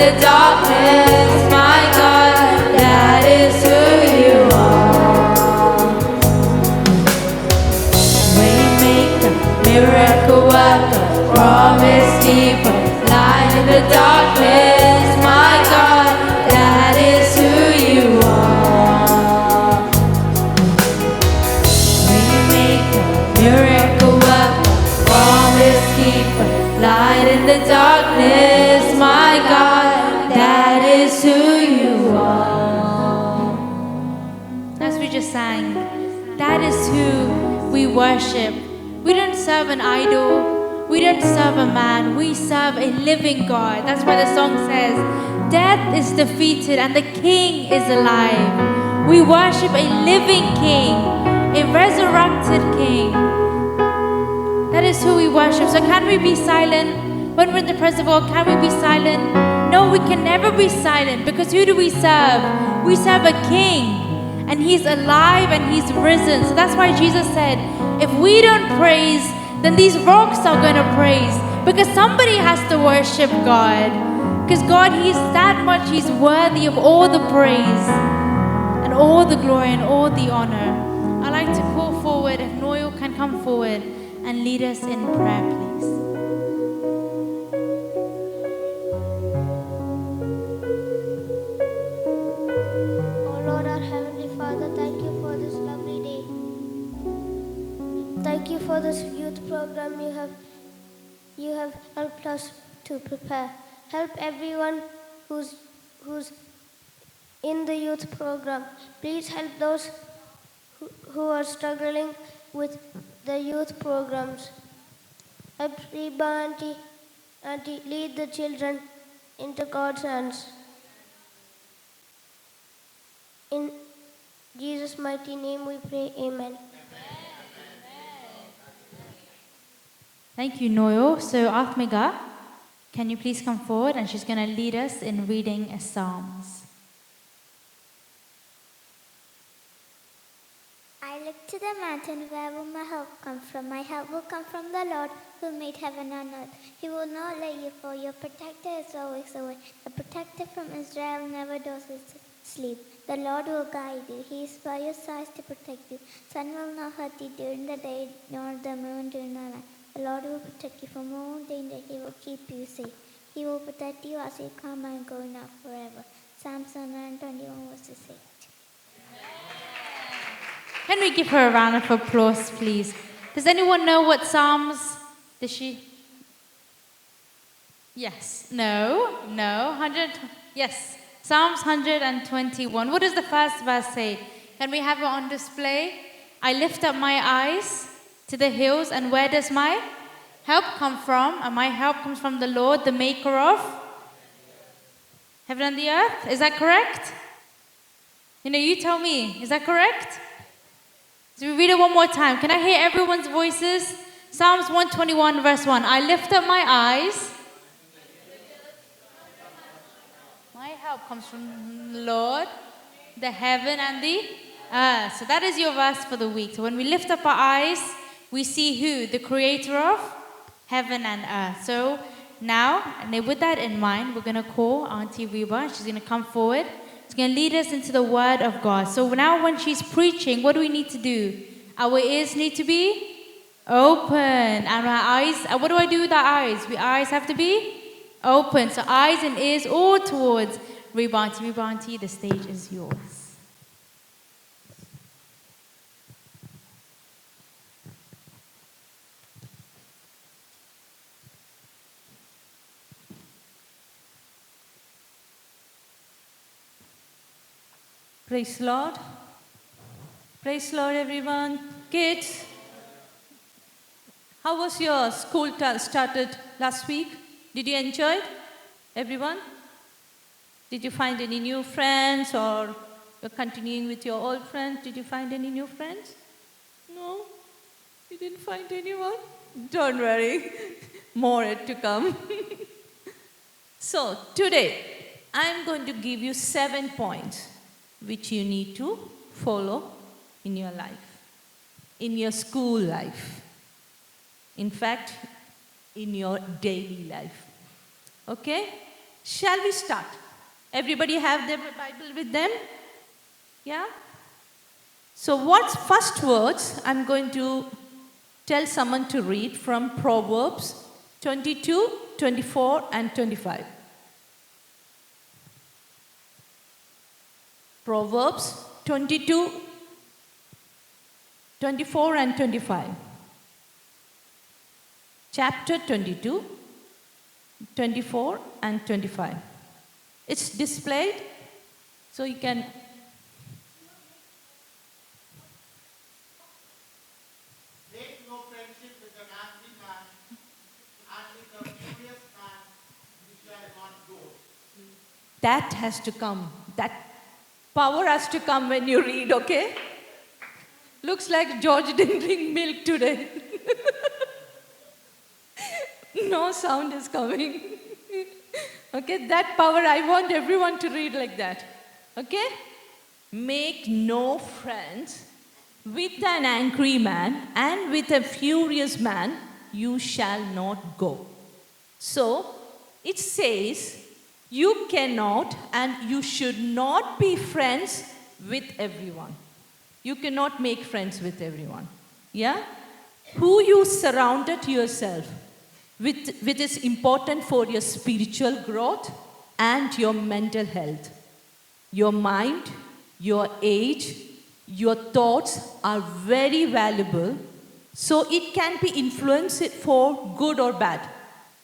the darkness, my God, that is who you are. Waymaker, miracle worker, promise keeper, light in the darkness, my God, that is who you are. Waymaker, miracle worker, promise keeper, light in the darkness, my God, that is who you are. As we just sang, that is who we worship. We don't serve an idol. We don't serve a man. We serve a living God. That's why the song says, death is defeated and the King is alive. We worship a living King, a resurrected King. That is who we worship. So can we be silent? When we're in the presence of God, can we be silent? No, we can never be silent, because who do we serve? We serve a King, and He's alive and He's risen. So that's why Jesus said, if we don't praise, then these rocks are going to praise, because somebody has to worship God. Because God, He's that much, He's worthy of all the praise and all the glory and all the honor. I'd like to call forward, if Noel can come forward and lead us in prayer, please. Oh Lord, our Heavenly Father, thank you for this lovely day. Thank you for this youth program you have helped us to prepare. Help everyone who's in the youth program. Please help those who are struggling with the youth programs. Help Reba Auntie lead the children into God's hands. In Jesus' mighty name we pray, amen. Thank you, Noel. So, Athmega, can you please come forward? And she's going to lead us in reading Psalms. I look to the mountain, where will my help come from? My help will come from the Lord who made heaven and earth. He will not let you fall. Your protector is always away. The protector from Israel never does sleep. The Lord will guide you. He is by your side to protect you. Sun will not hurt you during the day, nor the moon during the night. The Lord will protect you from all danger. He will keep you safe. He will protect you as you come and go now forever. Psalms 121 verses 8. Can we give her a round of applause, please? Does anyone know what Psalms? Does she? Yes. No. 100. Yes. Psalms 121. What does the first verse say? Can we have it on display? I lift up my eyes to the hills, and where does my help come from? And my help comes from the Lord, the maker of heaven and the earth. Is that correct? You tell me. Is that correct? So we read it one more time. Can I hear everyone's voices? Psalms 121 verse 1. I lift up my eyes. My help comes from the Lord, the heaven and the earth. So that is your verse for the week. So when we lift up our eyes, we see who? The creator of heaven and earth. So now, and with that in mind, we're going to call Auntie Reba. She's going to come forward. She's going to lead us into the word of God. So now when she's preaching, what do we need to do? Our ears need to be open. And our eyes, what do I do with our eyes? Our eyes have to be open. So eyes and ears all towards Reba Auntie. Reba Auntie, the stage is yours. Praise Lord. Praise Lord, everyone. Kids, how was your school started last week? Did you enjoy it? Everyone? Did you find any new friends, or you're continuing with your old friends? Did you find any new friends? No? You didn't find anyone? Don't worry. More yet to come. So, today, I'm going to give you 7 points which you need to follow in your life, in your school life, in fact, in your daily life. Okay? Shall we start? Everybody have their Bible with them? Yeah? So what's first words I'm going to tell someone to read from Proverbs 22, 24 and 25. Proverbs 22, 24 and 25. Chapter 22, 24 and 25. It's displayed, so you can. Make no friendship with an angry man, and with a furious man you shall not go. That has to come. That power has to come when you read, okay? Looks like George didn't drink milk today. No sound is coming. Okay, that power, I want everyone to read like that. Okay? Make no friends with an angry man, and with a furious man you shall not go. So, it says, you cannot and you should not be friends with everyone. You cannot make friends with everyone. Yeah? Who you surrounded yourself with is important for your spiritual growth and your mental health. Your mind, your age, your thoughts are very valuable, so it can be influenced for good or bad.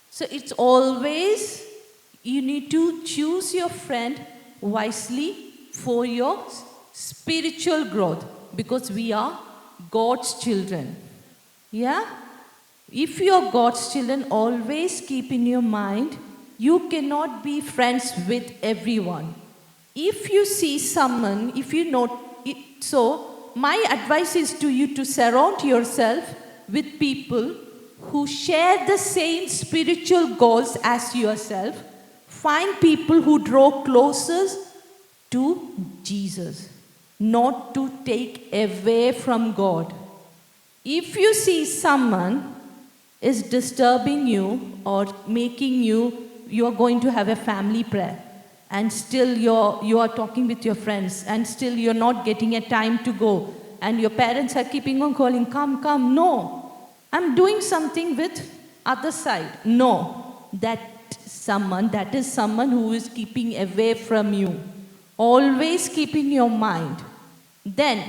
So it's always, you need to choose your friend wisely for your spiritual growth, because we are God's children. Yeah? If you are God's children, always keep in your mind, you cannot be friends with everyone. If you see someone, if you know, so my advice is to you to surround yourself with people who share the same spiritual goals as yourself. Find people who draw closer to Jesus, not to take away from God. If you see someone is disturbing you or making you are going to have a family prayer, and still you are talking with your friends, and still you're not getting a time to go, and your parents are keeping on calling, come, no, I'm doing something with other side. No, that is someone who is keeping away from you. Always keep in your mind. Then,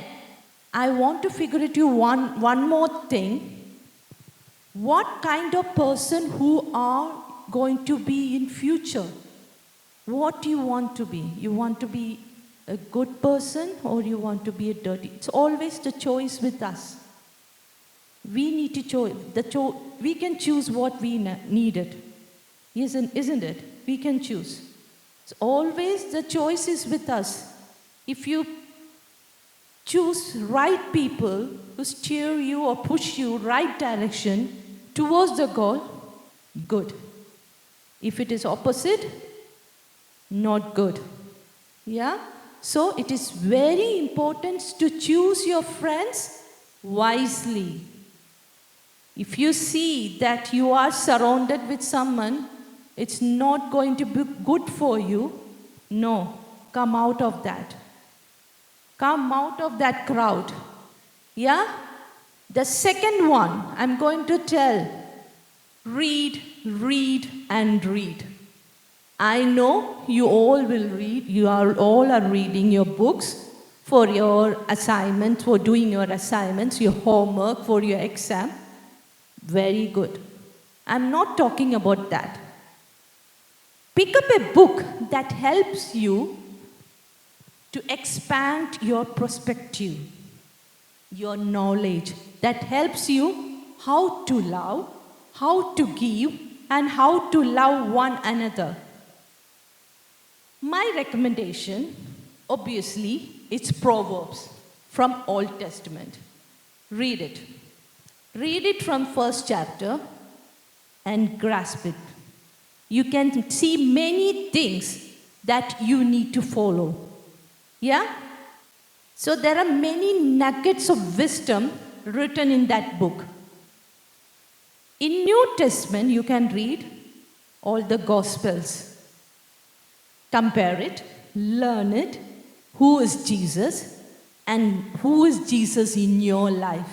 I want to figure it you one more thing. What kind of person who are going to be in future? What do you want to be? You want to be a good person, or you want to be a dirty? It's always the choice with us. We need to choose. We can choose what we needed. Isn't it? We can choose. It's always the choice is with us. If you choose right people who steer you or push you right direction towards the goal, good. If it is opposite, not good. Yeah? So it is very important to choose your friends wisely. If you see that you are surrounded with someone, it's not going to be good for you, no, come out of that. Come out of that crowd. Yeah? The second one, I'm going to tell, read, and read. I know you all will read. You all are reading your books for your assignments, for doing your assignments, your homework, for your exam. Very good. I'm not talking about that. Pick up a book that helps you to expand your perspective, your knowledge, that helps you how to love, how to give, and how to love one another. My recommendation, obviously, it's Proverbs from Old Testament. Read it. Read it from first chapter and grasp it. You can see many things that you need to follow. Yeah? So there are many nuggets of wisdom written in that book. In New Testament, you can read all the Gospels. compare it, learn it, who is Jesus and who is Jesus in your life.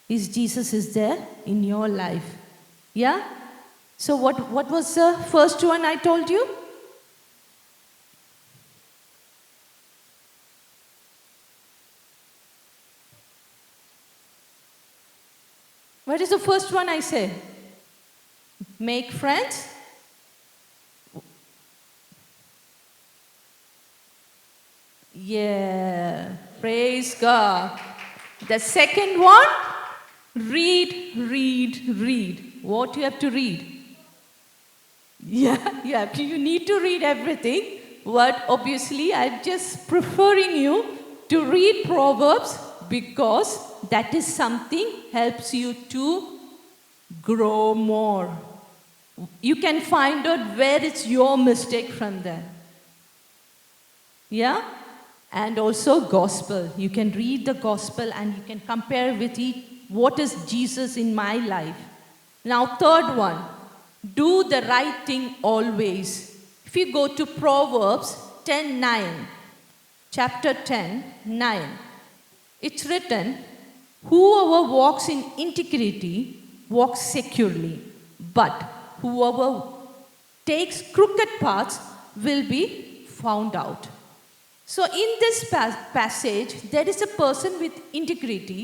Is Jesus is there in your life? Yeah? So what was the first one I told you? What is the first one I said? Make friends. Yeah, praise God. The second one, read. What you have to read? Yeah, you need to read everything. But obviously, I'm just preferring you to read Proverbs because that is something helps you to grow more. You can find out where it's your mistake from there. Yeah? And also gospel. You can read the gospel and you can compare with it. What is Jesus in my life? Now, third one, do the right thing always. If you go to Proverbs 10:9, chapter 10:9, it's written, whoever walks in integrity walks securely, but whoever takes crooked paths will be found out. So in this passage, there is a person with integrity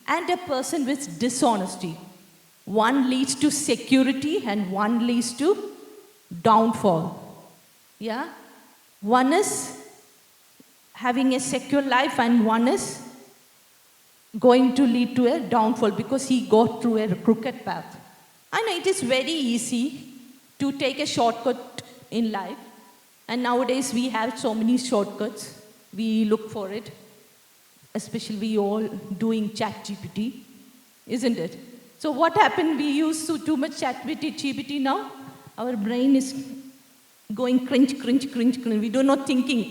and a person with dishonesty. One leads to security and one leads to downfall. Yeah? One is having a secure life and one is going to lead to a downfall because he got through a crooked path. And it is very easy to take a shortcut in life. And nowadays we have so many shortcuts. We look for it. Especially we all doing ChatGPT, isn't it? So what happened? We use too much ChatGPT now. Our brain is going cringe. We do not thinking.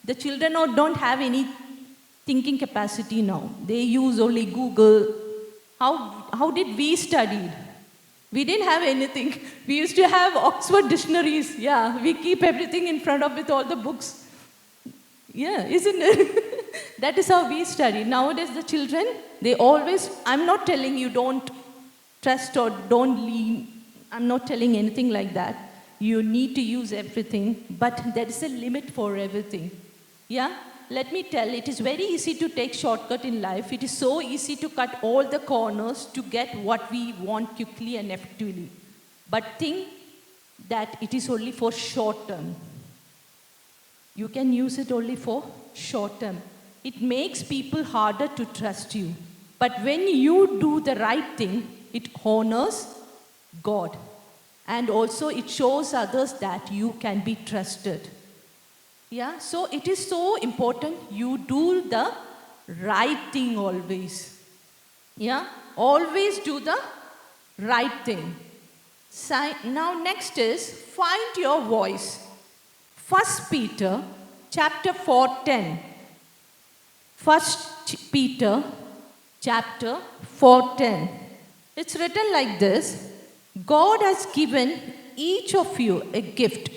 The children don't have any thinking capacity now. They use only Google. How did we study? We didn't have anything. We used to have Oxford dictionaries. Yeah, we keep everything in front of with all the books. Yeah, isn't it? That is how we study. Nowadays, the children, they always, I'm not telling you don't trust or don't lean. I'm not telling anything like that. You need to use everything, but there is a limit for everything. Yeah? Let me tell, it is very easy to take shortcut in life. It is so easy to cut all the corners to get what we want quickly and effectively. But think that it is only for short term. You can use it only for short term. It makes people harder to trust you. But when you do the right thing, it honors God. And also it shows others that you can be trusted. Yeah, so it is so important you do the right thing always. Yeah, always do the right thing. Now next is find your voice. 1 Peter chapter 4:10. 1 Peter chapter 4:10. It's written like this. God has given each of you a gift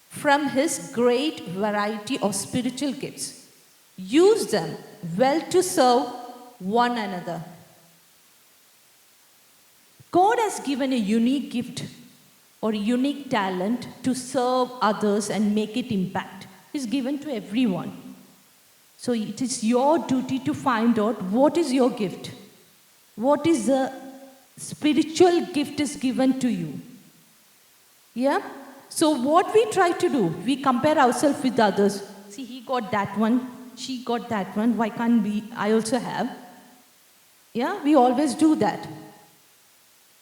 from his great variety of spiritual gifts. Use them well to serve one another. God has given a unique gift or a unique talent to serve others and make it impact. It's given to everyone. So it is your duty to find out what is your gift. What is the spiritual gift is given to you. Yeah? So what we try to do, we compare ourselves with others. See, he got that one, she got that one, why can't I also have? Yeah, we always do that.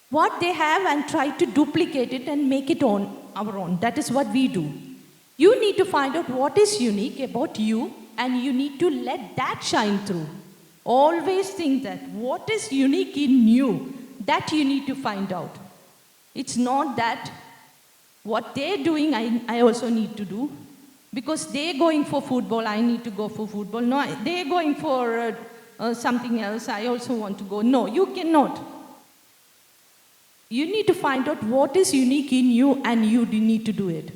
What they have and try to duplicate it and make it on our own. That is what we do. You need to find out what is unique about you and you need to let that shine through. Always think that what is unique in you, that you need to find out. It's not that what they're doing, I also need to do. Because they're going for football, I need to go for football. No, they're going for something else, I also want to go. No, you cannot. You need to find out what is unique in you and you need to do it.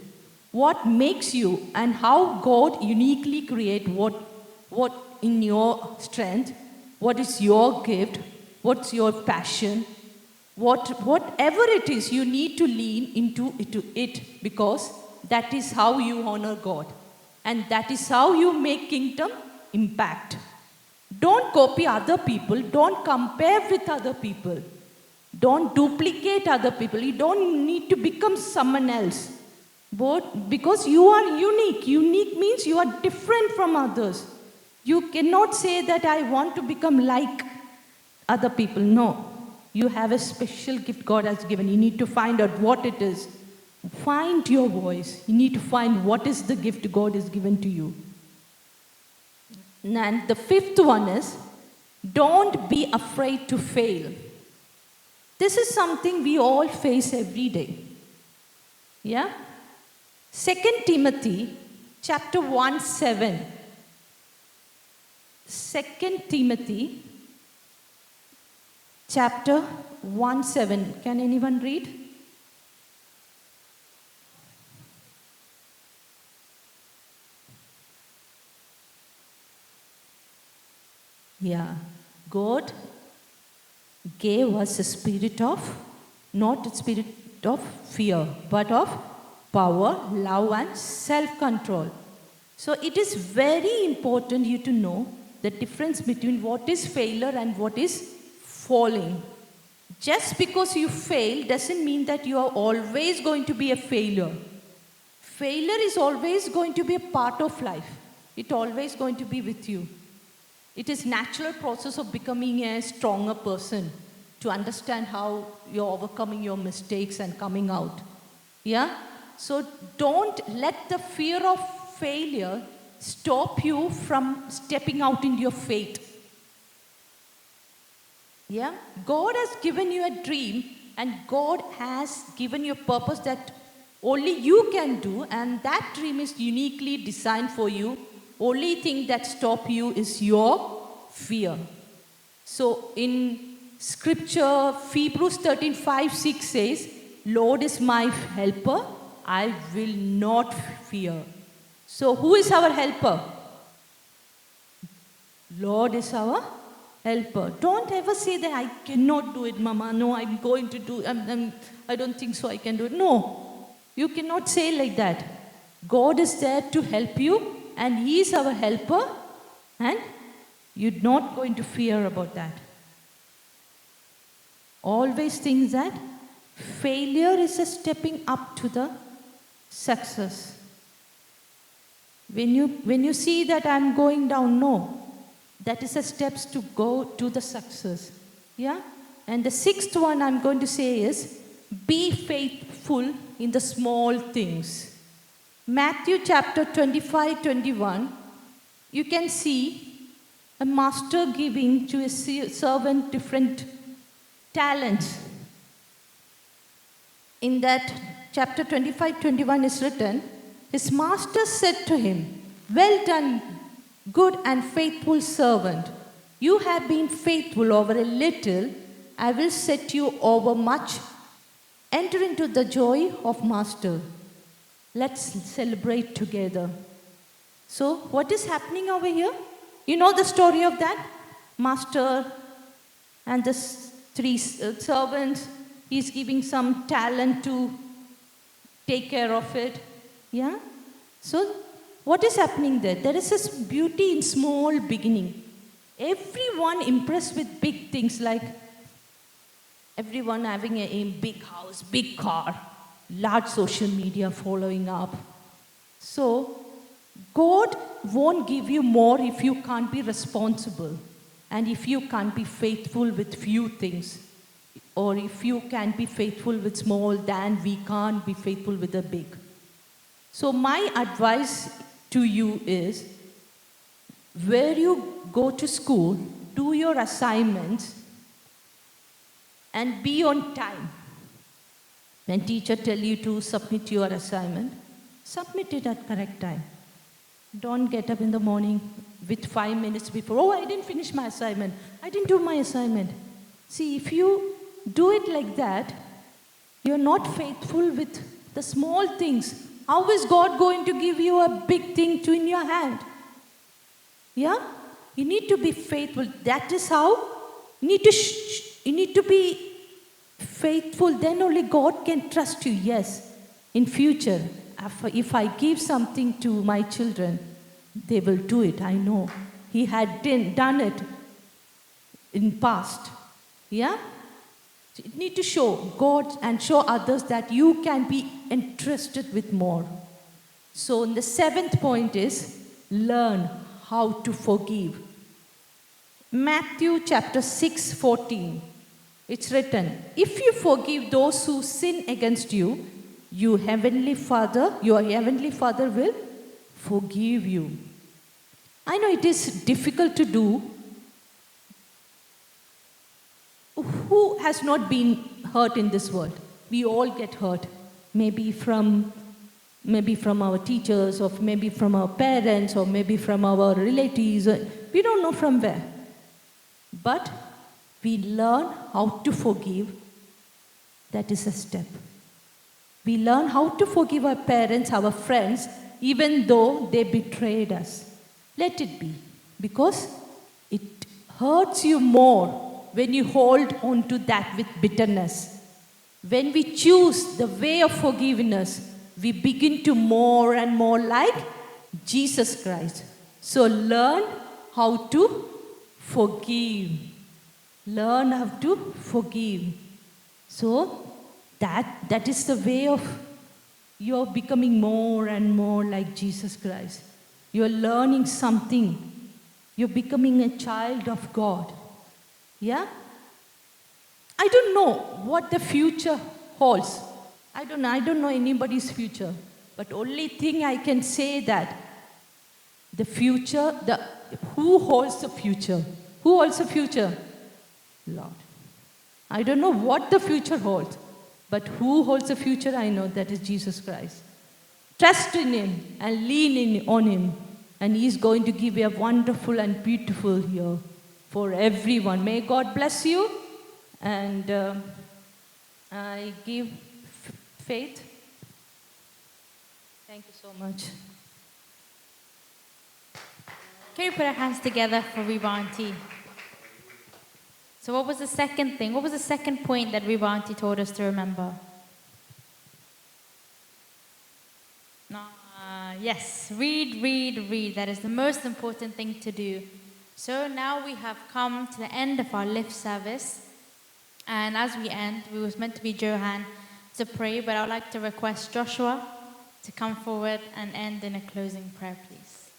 what makes you and how God uniquely create what in your strength, what is your gift, what's your passion, whatever it is, you need to lean into it because that is how you honor God. And that is how you make kingdom impact. Don't copy other people. Don't compare with other people. Don't duplicate other people. You don't need to become someone else. Because you are unique. Unique means you are different from others. You cannot say that I want to become like other people. No. You have a special gift God has given. You need to find out what it is. Find your voice. You need to find what is the gift God has given to you. And the fifth one is, don't be afraid to fail. This is something we all face every day. Yeah? 2 Timothy chapter 1:7. 2 Timothy chapter 1:7. Can anyone read? Yeah. God gave us a spirit of, not a spirit of fear, but of power, love, and self-control. So it is very important you to know the difference between what is failure and what is falling. Just because you fail doesn't mean that you are always going to be a failure. Failure is always going to be a part of life. It's always going to be with you. It is natural process of becoming a stronger person to understand how you're overcoming your mistakes and coming out. Yeah? So don't let the fear of failure stop you from stepping out into your faith. Yeah? God has given you a dream and God has given you a purpose that only you can do, and that dream is uniquely designed for you. Only thing that stops you is your fear. So in scripture, Hebrews 13:5-6 says, Lord is my helper, I will not fear. So who is our helper? Lord is our helper. Don't ever say that I cannot do it, Mama. No, I'm going to do it. I don't think so I can do it. No, you cannot say like that. God is there to help you and He is our helper and you're not going to fear about that. Always think that failure is a stepping up to the success. When you see that I'm going down, no. That is a steps to go to the success. Yeah? And the sixth one I'm going to say is, be faithful in the small things. Matthew chapter 25:21, you can see a master giving to a servant different talents. In that chapter 25:21 is written, his master said to him, well done, good and faithful servant. You have been faithful over a little, I will set you over much. Enter into the joy of master. Let's celebrate together. So what is happening over here? You know the story of that? Master and the three servants, he's giving some talent to take care of it. Yeah? So what is happening there? There is this beauty in small beginning. Everyone impressed with big things, like everyone having a big house, big car, large social media following up. So God won't give you more if you can't be responsible and if you can't be faithful with few things, or if you can't be faithful with small, then we can't be faithful with the big. So my advice to you is, where you go to school, do your assignments and be on time. When teacher tell you to submit your assignment, submit it at correct time. Don't get up in the morning with 5 minutes before, oh, I didn't finish my assignment. I didn't do my assignment. See, if you do it like that, you're not faithful with the small things. How is God going to give you a big thing to in your hand? Yeah? You need to be faithful. That is how you need to be faithful. Then only God can trust you. Yes. In future, if I give something to my children, they will do it. I know. He had done it in past. Yeah? So you need to show God and show others that you can be entrusted with more. So the 7th point is learn how to forgive. Matthew chapter 6:14. It's written, if you forgive those who sin against you, your heavenly Father will forgive you. I know it is difficult to do. Who has not been hurt in this world? We all get hurt. Maybe from our teachers, or maybe from our parents, or maybe from our relatives. We don't know from where. But we learn how to forgive. That is a step. We learn how to forgive our parents, our friends, even though they betrayed us. Let it be. Because it hurts you more when you hold on to that with bitterness. When we choose the way of forgiveness, we begin to more and more like Jesus Christ. So learn how to forgive. Learn how to forgive. So that is the way of you're becoming more and more like Jesus Christ. You're learning something. You're becoming a child of God. Yeah? I don't know what the future holds. I don't know anybody's future. But only thing I can say that the future, who holds the future? Who holds the future? Lord. I don't know what the future holds. But who holds the future? I know that is Jesus Christ. Trust in Him and lean on Him. And He's going to give you a wonderful and beautiful year for everyone. May God bless you. And I give Faith. Thank you so much. Can we put our hands together for Reba Auntie? So what was the second thing? What was the second point that Reba Auntie told us to remember? No, yes, read. That is the most important thing to do. So now we have come to the end of our lift service. And as we end, we was meant to be Johan to pray, but I would like to request Joshua to come forward and end in a closing prayer, please.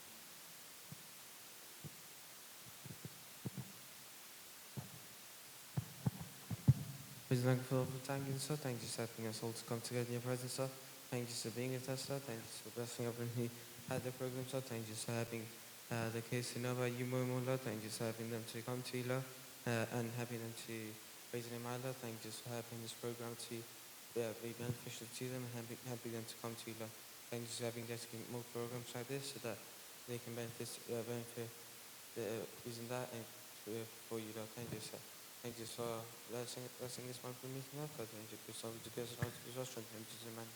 Praise the Lord for thank you, sir. Thank you for helping us all to come together in your presence, sir. Thank you for being with us, sir. Thank you for blessing everyone who had the program, sir. Thank you for having the kids to know about you more and more, Lord. Thank you for having them to come to you, Lord, and having them to praise your name, Lord. Thank you for having this program to be beneficial to them and helping them to come to you, Lord. Thank you for having us get more programs like this so that they can benefit using that and for you, Lord. Thank you, sir. Thank you for blessing this monthly meeting, Lord. God, thank you for the good and all the good, strength, and man.